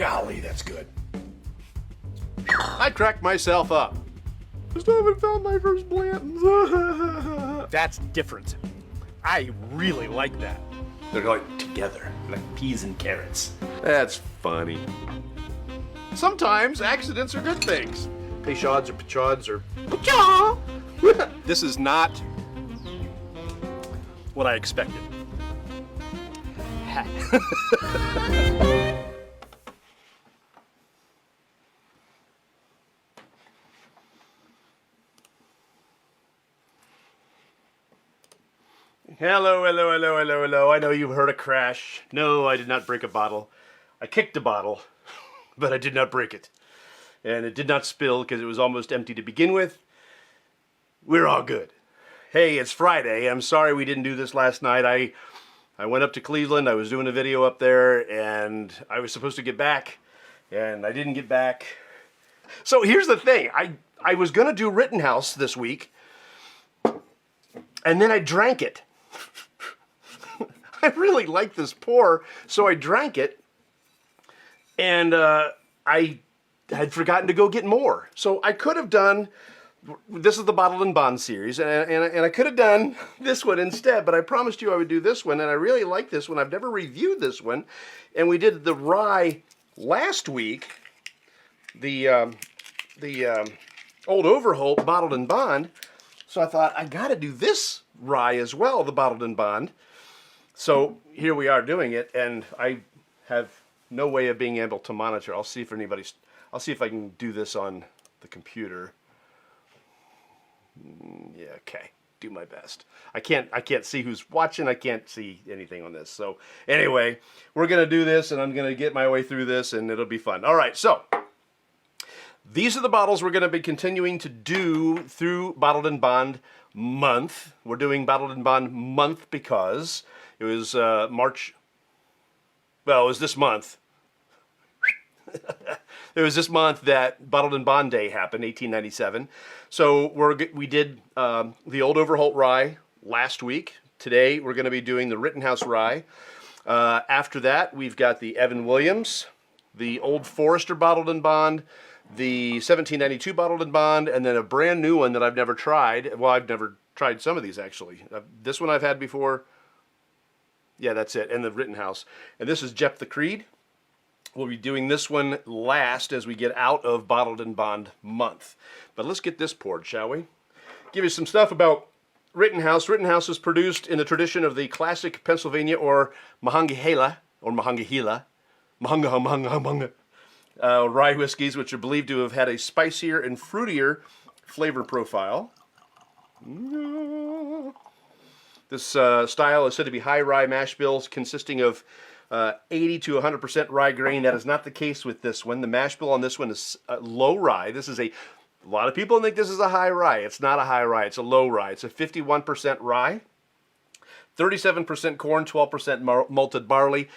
Golly, that's good. I cracked myself up. I still haven't found my first Blanton's. That's different. I really like that. They're like together, like peas and carrots. That's funny. Sometimes accidents are good things. Peshads or pachads or pachaw. This is not what I expected. Hello, hello, hello, hello, hello. I know you've heard a crash. No, I did not break a bottle. I kicked a bottle, but I did not break it. And it did not spill because it was almost empty to begin with. We're all good. Hey, it's Friday. I'm sorry we didn't do this last night. I went up to Cleveland. I was doing a video up there, and I was supposed to get back, and I didn't get back. So here's the thing. I was going to do Rittenhouse this week, and then I drank it. I really like this pour, so I drank it, and I had forgotten to go get more. So I could have done, this is the Bottled and Bond series, and I could have done this one instead, but I promised you I would do this one, and I really like this one. I've never reviewed this one, and we did the rye last week, the Old Overholt Bottled and Bond, so I thought, I gotta do this rye as well, the Bottled and Bond. So here we are doing it, and I have no way of being able to monitor. I'll see if I can do this on the computer. Yeah, okay. Do my best. I can't see who's watching. I can't see anything on this. So anyway, we're gonna do this, and I'm gonna get my way through this, and it'll be fun. All right, so these are the bottles we're gonna be continuing to do through Bottled and Bond month. We're doing Bottled and Bond month because it was March. Well, it was this month. It was this month that Bottled and Bond Day happened, 1897. So we did the Old Overholt Rye last week. Today we're going to be doing the Rittenhouse Rye. After that, we've got the Evan Williams, the Old Forester Bottled and Bond, the 1792 Bottled and Bond, and then a brand new one that I've never tried. Well, I've never tried some of these actually. This one I've had before. Yeah, that's it. And the Rittenhouse. And this is Jep the Creed. We'll be doing this one last as we get out of Bottled and Bond month. But let's get this poured, shall we? Give you some stuff about Rittenhouse. Rittenhouse is produced in the tradition of the classic Pennsylvania or monongahela rye whiskeys, which are believed to have had a spicier and fruitier flavor profile. This style is said to be high rye mash bills consisting of 80 to 100% rye grain. That is not the case with this one. The mash bill on this one is low rye. This is a lot of people think this is a high rye. It's not a high rye. It's a low rye. It's a 51% rye, 37% corn, 12% malted barley.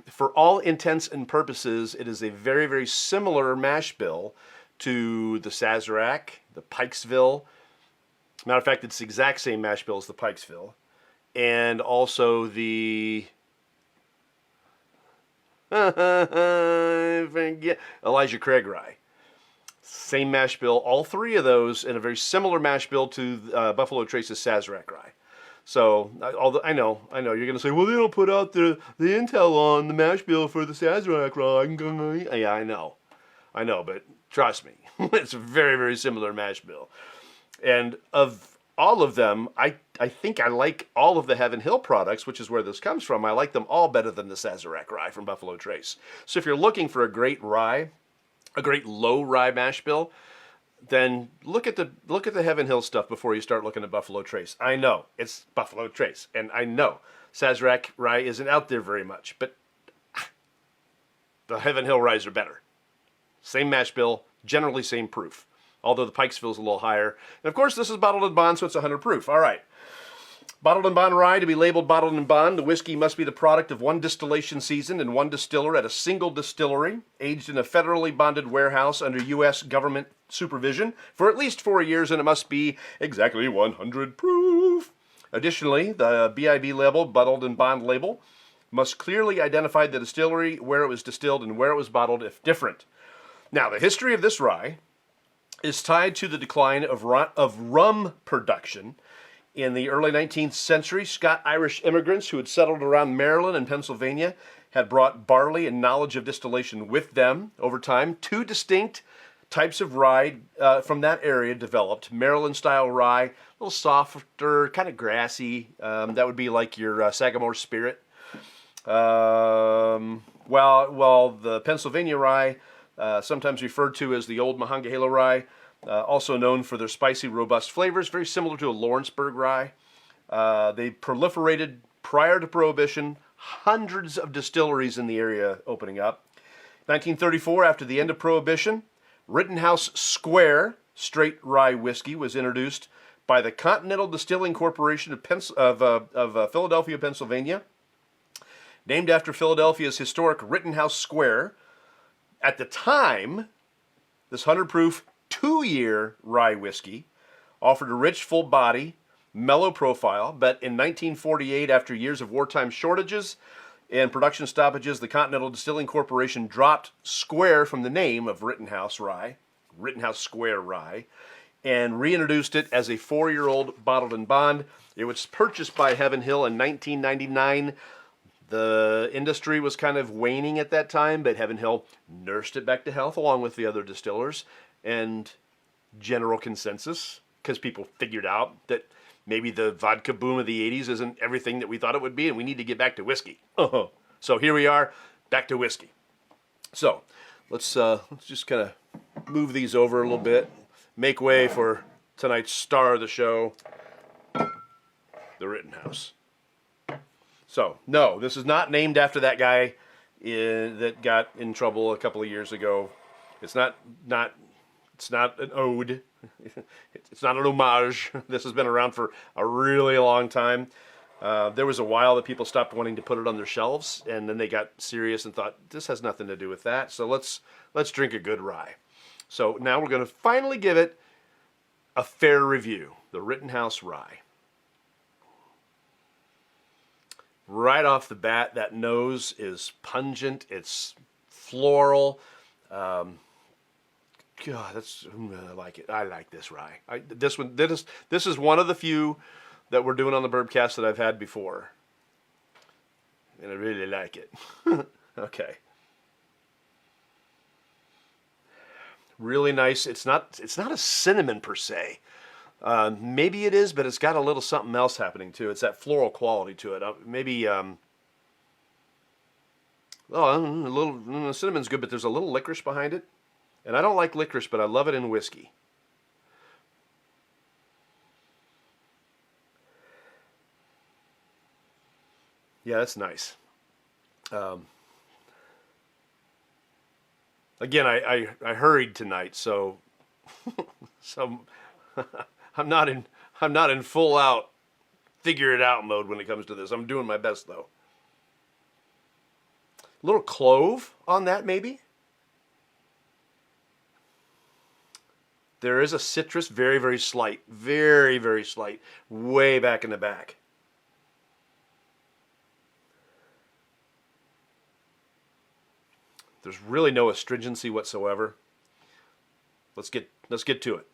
For all intents and purposes, it is a very, very similar mash bill to the Sazerac, the Pikesville. Matter of fact, it's the exact same mash bill as the Pikesville. And also the Elijah Craig Rye. Same mash bill. All three of those in a very similar mash bill to Buffalo Trace's Sazerac Rye. So, although I know, you're going to say, well, they don't put out the intel on the mash bill for the Sazerac Rye. Yeah, I know, but trust me, it's a very, very similar mash bill. And of all of them, I think I like all of the Heaven Hill products, which is where this comes from. I like them all better than the Sazerac Rye from Buffalo Trace. So if you're looking for a great rye, a great low rye mash bill, then look at the Heaven Hill stuff before you start looking at Buffalo Trace. I know it's Buffalo Trace, and I know Sazerac Rye isn't out there very much, but the Heaven Hill Ryes are better. Same mash bill, generally same proof. Although the Pikesville is a little higher. And of course, this is Bottled and Bond, so it's 100 proof. All right. Bottled and Bond Rye, to be labeled Bottled and Bond, the whiskey must be the product of one distillation season and one distiller at a single distillery, aged in a federally bonded warehouse under U.S. government supervision for at least 4 years, and it must be exactly 100 proof. Additionally, the BIB label, Bottled and Bond label, must clearly identify the distillery, where it was distilled, and where it was bottled if different. Now, the history of this rye is tied to the decline of rum production. In the early 19th century, Scot-Irish immigrants who had settled around Maryland and Pennsylvania had brought barley and knowledge of distillation with them. Over time, two distinct types of rye from that area developed. Maryland-style rye, a little softer, kind of grassy. That would be like your Sagamore Spirit. While the Pennsylvania rye, sometimes referred to as the old monongahela rye, also known for their spicy, robust flavors, very similar to a Lawrenceburg rye. They proliferated prior to Prohibition, hundreds of distilleries in the area opening up. 1934, after the end of Prohibition, Rittenhouse Square straight rye whiskey was introduced by the Continental Distilling Corporation of Philadelphia, Pennsylvania. Named after Philadelphia's historic Rittenhouse Square. At the time, this 100-proof 2-year rye whiskey offered a rich, full body, mellow profile, but in 1948, after years of wartime shortages and production stoppages, the Continental Distilling Corporation dropped Square from the name of Rittenhouse Rye, Rittenhouse Square Rye, and reintroduced it as a 4-year-old bottled in bond. It was purchased by Heaven Hill in 1999. The industry was kind of waning at that time, but Heaven Hill nursed it back to health along with the other distillers, and general consensus, because people figured out that maybe the vodka boom of the 80s isn't everything that we thought it would be, and we need to get back to whiskey. So here we are, back to whiskey. So let's just kind of move these over a little bit, make way for tonight's star of the show, the Rittenhouse. So, no, this is not named after that guy that got in trouble a couple of years ago. It's not an ode. It's not an homage. This has been around for a really long time. There was a while that people stopped wanting to put it on their shelves, and then they got serious and thought, this has nothing to do with that, so let's drink a good rye. So now we're going to finally give it a fair review, the Rittenhouse Rye. Right off the bat, that nose is pungent. It's floral. God, I like it. I like this rye. This is one of the few that we're doing on the Bourbcast that I've had before, and I really like it. Okay. Really nice. It's not a cinnamon per se. Maybe it is, but it's got a little something else happening too. It's that floral quality to it. Maybe, a little cinnamon's good, but there's a little licorice behind it. And I don't like licorice, but I love it in whiskey. Yeah, that's nice. Again, I hurried tonight, so I'm not in full out figure it out mode when it comes to this. I'm doing my best though. A little clove on that maybe. There is a citrus, very, very slight, very, very slight, way back in the back. There's really no astringency whatsoever. Let's get to it.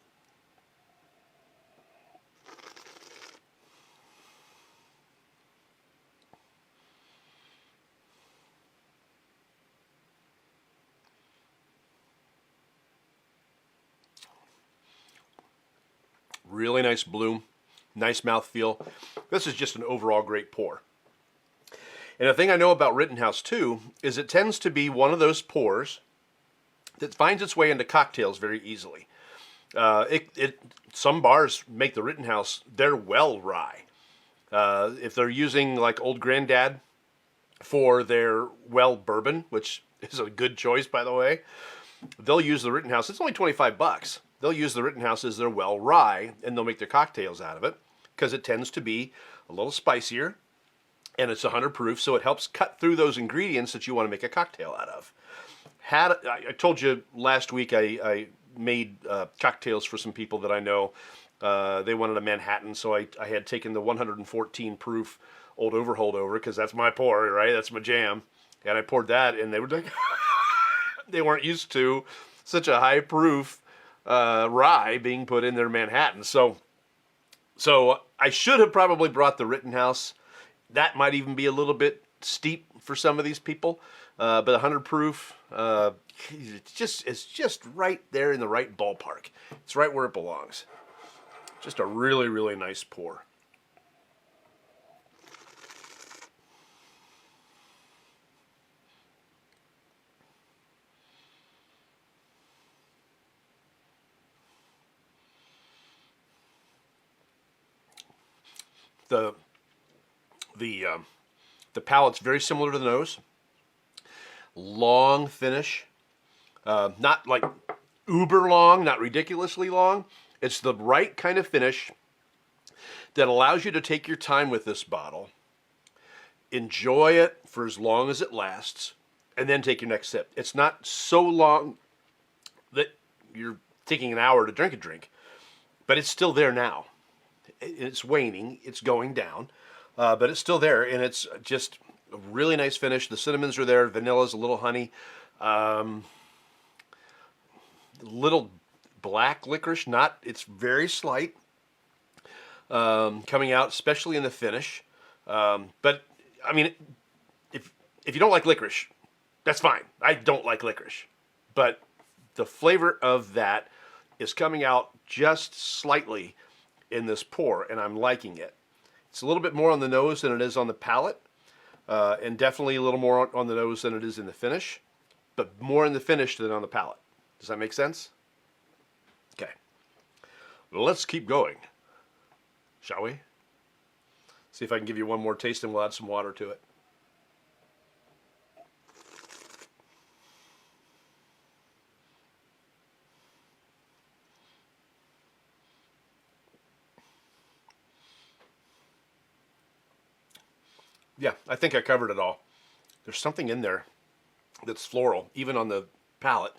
Really nice bloom, nice mouthfeel. This is just an overall great pour. And the thing I know about Rittenhouse too is it tends to be one of those pours that finds its way into cocktails very easily. Some bars make the Rittenhouse their well rye. If they're using like Old Granddad for their well bourbon, which is a good choice by the way, they'll use the Rittenhouse. It's only $25. They'll use the Rittenhouse as their well rye, and they'll make their cocktails out of it because it tends to be a little spicier, and it's 100 proof, so it helps cut through those ingredients that you want to make a cocktail out of. I told you last week I made cocktails for some people that I know. They wanted a Manhattan, so I had taken the 114 proof Old Overhold over because that's my pour, right? That's my jam. And I poured that, and they were like, they weren't used to such a high proof rye being put in their Manhattan. So I should have probably brought the Rittenhouse. That might even be a little bit steep for some of these people, but 100 proof, it's just right there in the right ballpark. It's right where it belongs. Just a really, really nice pour. The palate's very similar to the nose. Long finish, not like uber long, not ridiculously long. It's the right kind of finish that allows you to take your time with this bottle, enjoy it for as long as it lasts, and then take your next sip. It's not so long that you're taking an hour to drink a drink, but it's still there now. It's waning, it's going down, but it's still there, and it's just a really nice finish. The cinnamons are there, vanilla's a little honey, little black licorice, it's very slight, coming out, especially in the finish. But I mean, if you don't like licorice, that's fine. I don't like licorice, but the flavor of that is coming out just slightly in this pour, and I'm liking it. It's a little bit more on the nose than it is on the palate, and definitely a little more on the nose than it is in the finish, but more in the finish than on the palate. Does that make sense? Okay. Well, let's keep going, shall we? See if I can give you one more taste, and we'll add some water to it. Yeah, I think I covered it all. There's something in there that's floral, even on the palate.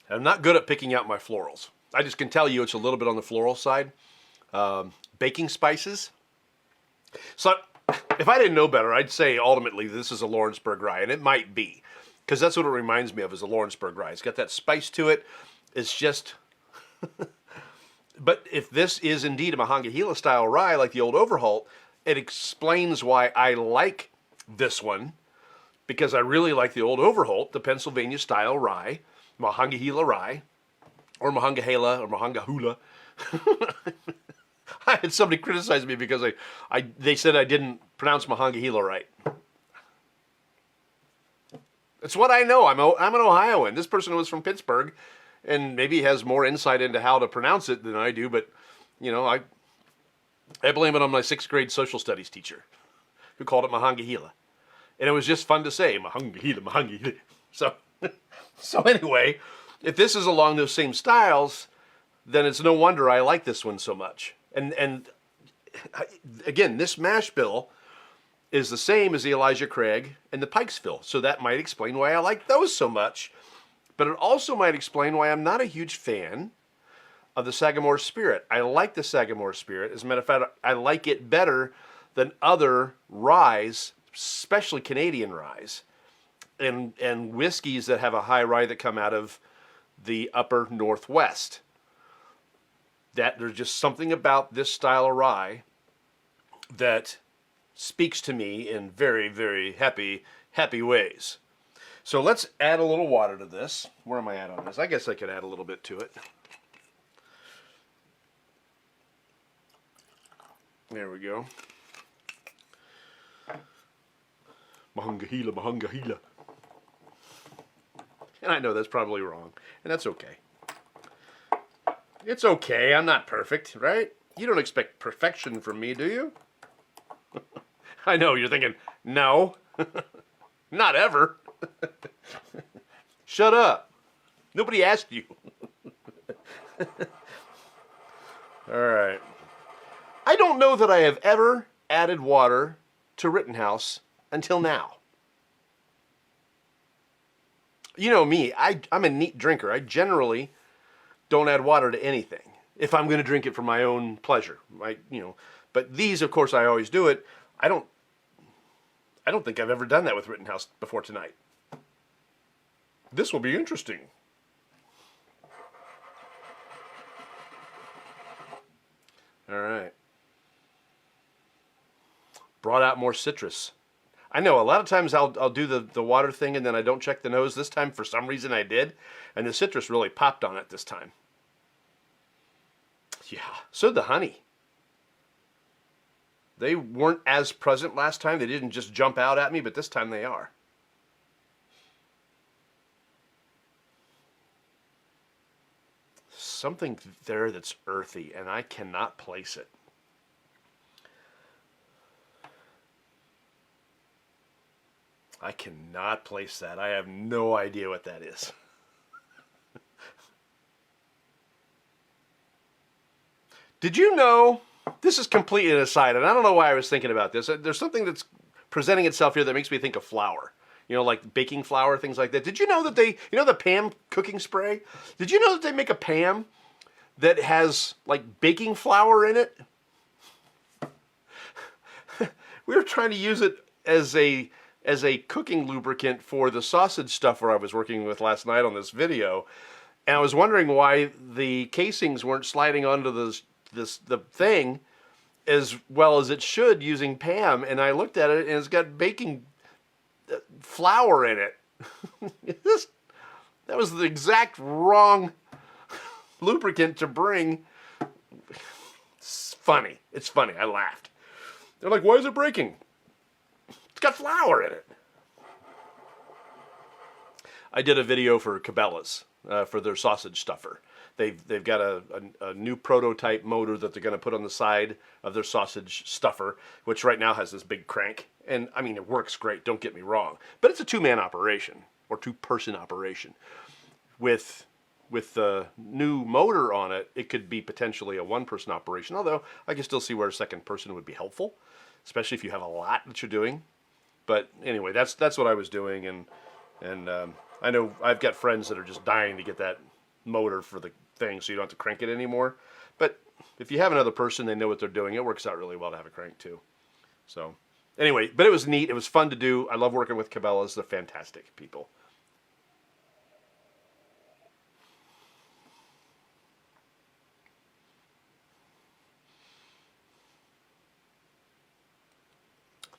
I'm not good at picking out my florals. I just can tell you it's a little bit on the floral side. Baking spices. So if I didn't know better, I'd say ultimately this is a Lawrenceburg rye, and it might be, because that's what it reminds me of, is a Lawrenceburg rye. It's got that spice to it. It's just... But if this is indeed a monongahela style rye like the Old Overholt, it explains why I like this one, because I really like the Old Overholt, the Pennsylvania style rye, monongahela rye, or monongahela, or monongahula. I had somebody criticize me because they said I didn't pronounce monongahela right. It's what I know. I'm an Ohioan. This person was from Pittsburgh, and maybe has more insight into how to pronounce it than I do, but, you know, I blame it on my 6th grade social studies teacher, who called it monongahela. And it was just fun to say, monongahela, monongahela. So anyway, if this is along those same styles, then it's no wonder I like this one so much. And again, this mash bill is the same as the Elijah Craig and the Pikesville, so that might explain why I like those so much. But it also might explain why I'm not a huge fan of the Sagamore Spirit. I like the Sagamore Spirit. As a matter of fact, I like it better than other ryes, especially Canadian ryes, and whiskeys that have a high rye that come out of the upper Northwest. That there's just something about this style of rye that speaks to me in very, very happy ways. So let's add a little water to this. Where am I at on this? I guess I could add a little bit to it. There we go. Monongahela, monongahela. And I know that's probably wrong, and that's okay. It's okay, I'm not perfect, right? You don't expect perfection from me, do you? I know, you're thinking, no, not ever. Shut up. Nobody asked you. All right. I don't know that I have ever added water to Rittenhouse until now. You know me, I'm a neat drinker. I generally don't add water to anything if I'm going to drink it for my own pleasure. But these, of course, I always do it. I don't I don't think I've ever done that with Rittenhouse before tonight. This will be interesting. All right. Brought out more citrus. I know a lot of times I'll do the water thing and then I don't check the nose. This time, for some reason, I did. And the citrus really popped on it this time. Yeah, so did the honey. They weren't as present last time. They didn't just jump out at me, but this time they are. Something there that's earthy, and I cannot place it. I cannot place that. I have no idea what that is. Did you know, this is completely an aside, and I don't know why I was thinking about this. There's something that's presenting itself here that makes me think of flour. You know, like baking flour, things like that. Did you know that the Pam cooking spray? Did you know that they make a Pam that has, like, baking flour in it? We were trying to use it as a cooking lubricant for the sausage stuffer I was working with last night on this video. And I was wondering why the casings weren't sliding onto the thing as well as it should using Pam. And I looked at it and it's got baking flour in it. That was the exact wrong lubricant to bring. It's funny. It's funny. I laughed. They're like, why is it breaking? It's got flour in it. I did a video for Cabela's for their sausage stuffer. They've got a new prototype motor that they're going to put on the side of their sausage stuffer, which right now has this big crank. And, I mean, it works great, don't get me wrong. But it's a two-man operation, or two-person operation. With the new motor on it, it could be potentially a one-person operation, although I can still see where a second person would be helpful, especially if you have a lot that you're doing. But anyway, that's what I was doing, and I know I've got friends that are just dying to get that motor for the thing so you don't have to crank it anymore. But if you have another person, they know what they're doing, it works out really well to have a crank too. So anyway, but it was neat. It was fun to do. I love working with Cabela's. They're fantastic people.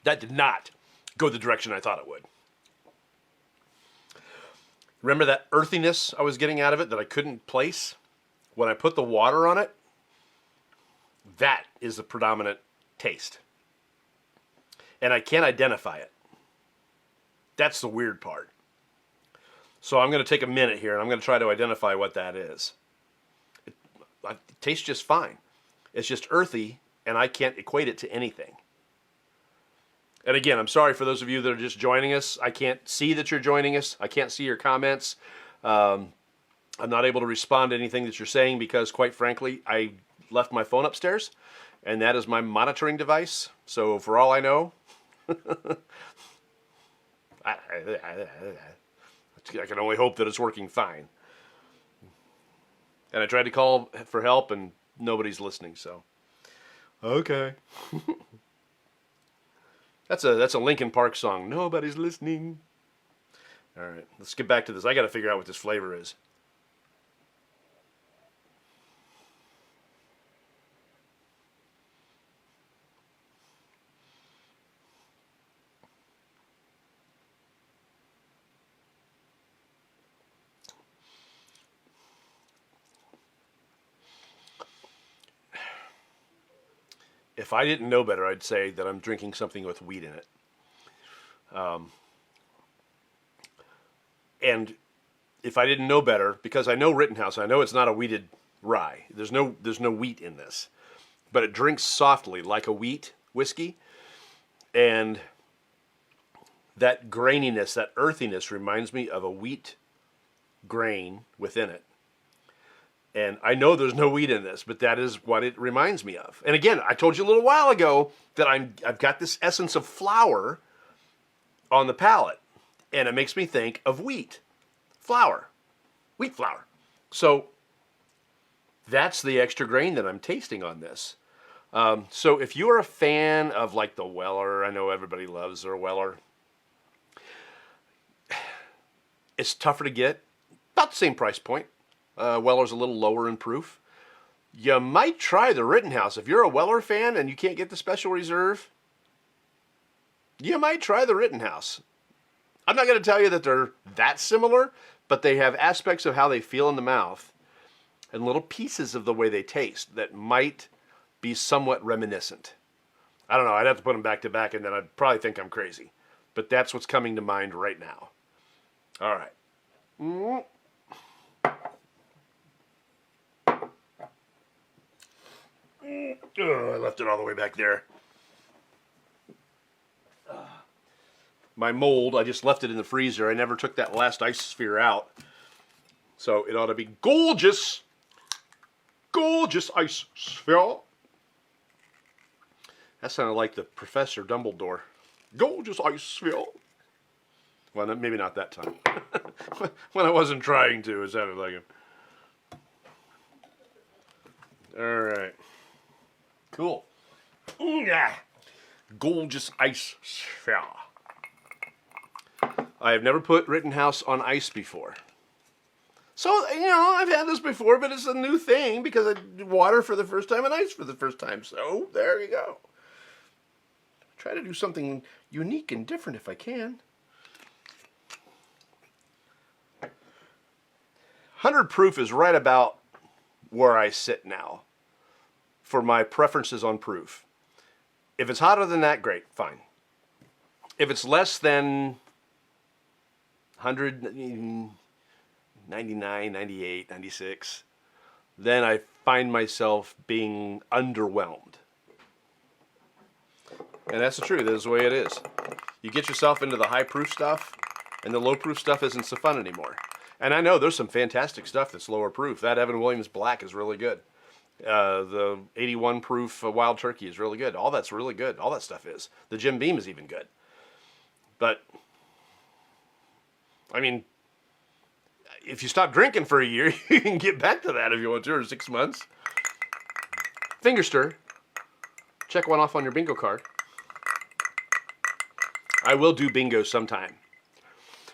That did not go the direction I thought it would. Remember that earthiness I was getting out of it that I couldn't place? When I put the water on it, that is the predominant taste. And I can't identify it. That's the weird part. So I'm going to take a minute here and I'm going to try to identify what that is. It tastes just fine. It's just earthy and I can't equate it to anything. And again, I'm sorry for those of you that are just joining us. I can't see that you're joining us. I can't see your comments. I'm not able to respond to anything that you're saying because, quite frankly, I left my phone upstairs, and that is my monitoring device. So for all I know, I can only hope that it's working fine. And I tried to call for help, and nobody's listening, so. Okay. That's a Linkin Park song. Nobody's listening. All right, let's get back to this. I got to figure out what this flavor is. If I didn't know better, I'd say that I'm drinking something with wheat in it. And if I didn't know better, because I know Rittenhouse, I know it's not a wheated rye. There's no wheat in this. But it drinks softly like a wheat whiskey. And that graininess, that earthiness reminds me of a wheat grain within it. And I know there's no wheat in this, but that is what it reminds me of. And again, I told you a little while ago that I've got this essence of flour on the palate. And it makes me think of wheat flour. Wheat flour. So that's the extra grain that I'm tasting on this. So if you are a fan of like the Weller, I know everybody loves their Weller. It's tougher to get, about the same price point. Weller's a little lower in proof. You might try the Rittenhouse. If you're a Weller fan and you can't get the Special Reserve, you might try the Rittenhouse. I'm not going to tell you that they're that similar, but they have aspects of how they feel in the mouth and little pieces of the way they taste that might be somewhat reminiscent. I don't know. I'd have to put them back to back, and then I'd probably think I'm crazy. But that's what's coming to mind right now. All right. I left it all the way back there. My mold, I just left it in the freezer. I never took that last ice sphere out. So it ought to be gorgeous. Gorgeous ice sphere. That sounded like the Professor Dumbledore. Gorgeous ice sphere. Well, maybe not that time. When I wasn't trying to, it sounded like him. All right. Cool. Yeah. Gorgeous ice sphere. I have never put Rittenhouse on ice before. So, I've had this before, but it's a new thing because I water for the first time and ice for the first time. So, there you go. Try to do something unique and different if I can. 100 proof is right about where I sit now for my preferences on proof. If it's hotter than that, great, fine. If it's less than 100, 99, 98, 96, then I find myself being underwhelmed. And that's the truth. That's the way it is. You get yourself into the high proof stuff, and the low proof stuff isn't so fun anymore. And I know there's some fantastic stuff that's lower proof. That Evan Williams Black is really good. The 81 proof Wild Turkey is really good. All that's really good. All that stuff is. The Jim Beam is even good. But, I mean, if you stop drinking for a year, you can get back to that if you want to, or 6 months. Finger stir. Check one off on your bingo card. I will do bingo sometime.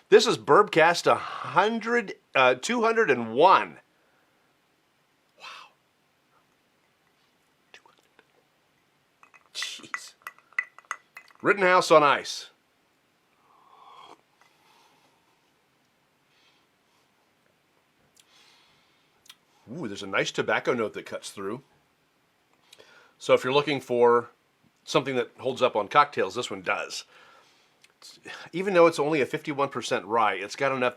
This is Bourbcast 201. Wow. 200. Jeez. Rittenhouse on ice. Ooh, there's a nice tobacco note that cuts through. So if you're looking for something that holds up on cocktails, this one does. Even though it's only a 51% rye, it's got enough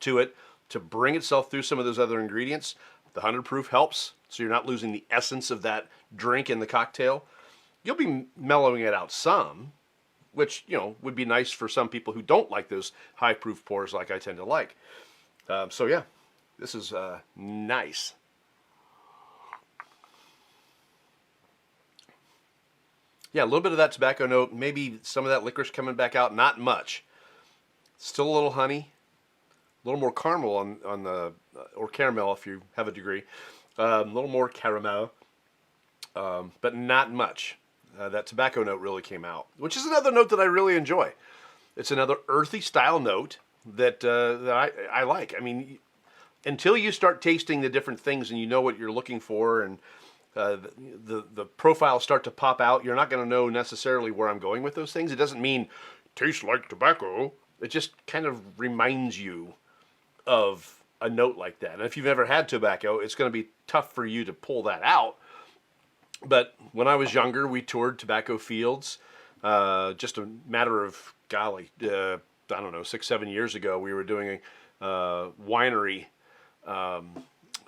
to it to bring itself through some of those other ingredients. The 100 proof helps, so you're not losing the essence of that drink in the cocktail. You'll be mellowing it out some, which, would be nice for some people who don't like those high proof pours like I tend to like. So yeah, this is nice. Yeah, a little bit of that tobacco note, maybe some of that licorice coming back out, not much. Still a little honey, a little more caramel on the, or caramel if you have a degree. A little more caramel, but not much. That tobacco note really came out, which is another note that I really enjoy. It's another earthy style note that I like. I mean, until you start tasting the different things and you know what you're looking for and the profiles start to pop out, you're not going to know necessarily where I'm going with those things. It doesn't mean tastes like tobacco. It just kind of reminds you of a note like that. And if you've ever had tobacco, it's going to be tough for you to pull that out. But when I was younger, we toured tobacco fields. Just a matter of, golly, I don't know, 6-7 years ago, we were doing winery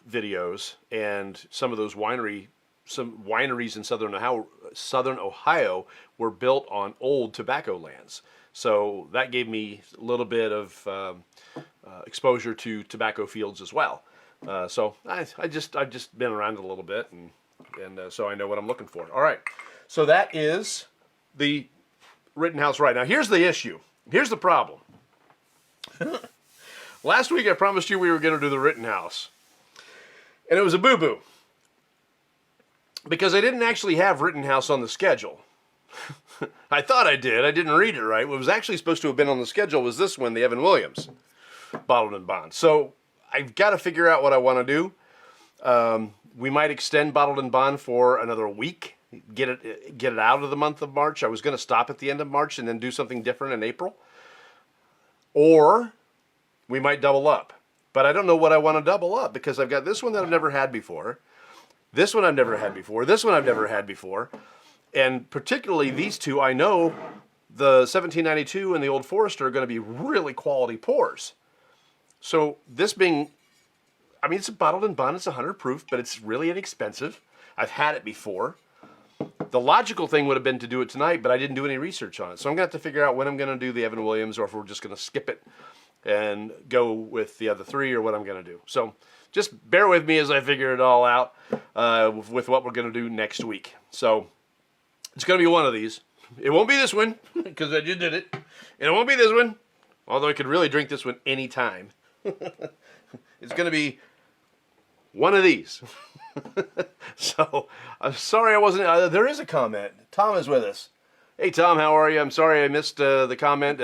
videos, and some of those wineries in Southern Ohio were built on old tobacco lands. So that gave me a little bit of exposure to tobacco fields as well. So I've just been around it a little bit, and so I know what I'm looking for. All right, so that is the Rittenhouse Rye. Now here's the issue. Here's the problem. Last week I promised you we were going to do the Rittenhouse, and it was a boo-boo. because I didn't actually have Rittenhouse on the schedule. I thought I did. I didn't read it right. What was actually supposed to have been on the schedule was this one, the Evan Williams Bottled and Bond. So I've got to figure out what I want to do. We might extend Bottled and Bond for another week. Get it out of the month of March. I was going to stop at the end of March and then do something different in April. Or we might double up. But I don't know what I want to double up because I've got this one that I've never had before. This one I've never had before. This one I've never had before. And particularly these two, I know the 1792 and the Old Forester are going to be really quality pours. So this being, I mean, it's a Bottled and Bond. It's 100 proof, but it's really inexpensive. I've had it before. The logical thing would have been to do it tonight, but I didn't do any research on it. So I'm going to have to figure out when I'm going to do the Evan Williams or if we're just going to skip it and go with the other three or what I'm going to do. So just bear with me as I figure it all out with what we're going to do next week. So it's going to be one of these. It won't be this one because I just did it. And it won't be this one, although I could really drink this one anytime. It's going to be one of these. So I'm sorry I wasn't. There is a comment. Tom is with us. Hey Tom, how are you? I'm sorry I missed the comment.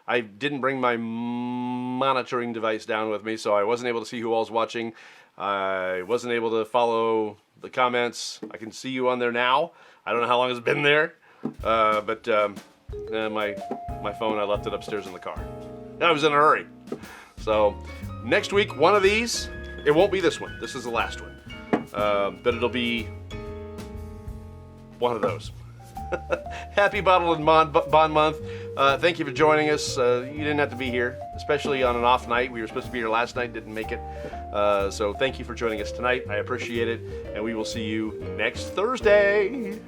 I didn't bring my monitoring device down with me, so I wasn't able to see who all's watching. I wasn't able to follow the comments. I can see you on there now. I don't know how long it's been there, but my phone, I left it upstairs in the car. I was in a hurry. So next week, one of these. It won't be this one. This is the last one. But it'll be one of those. Happy Bottled and Bond Month. Thank you for joining us. You didn't have to be here, especially on an off night. We were supposed to be here last night, didn't make it. So thank you for joining us tonight. I appreciate it. And we will see you next Thursday.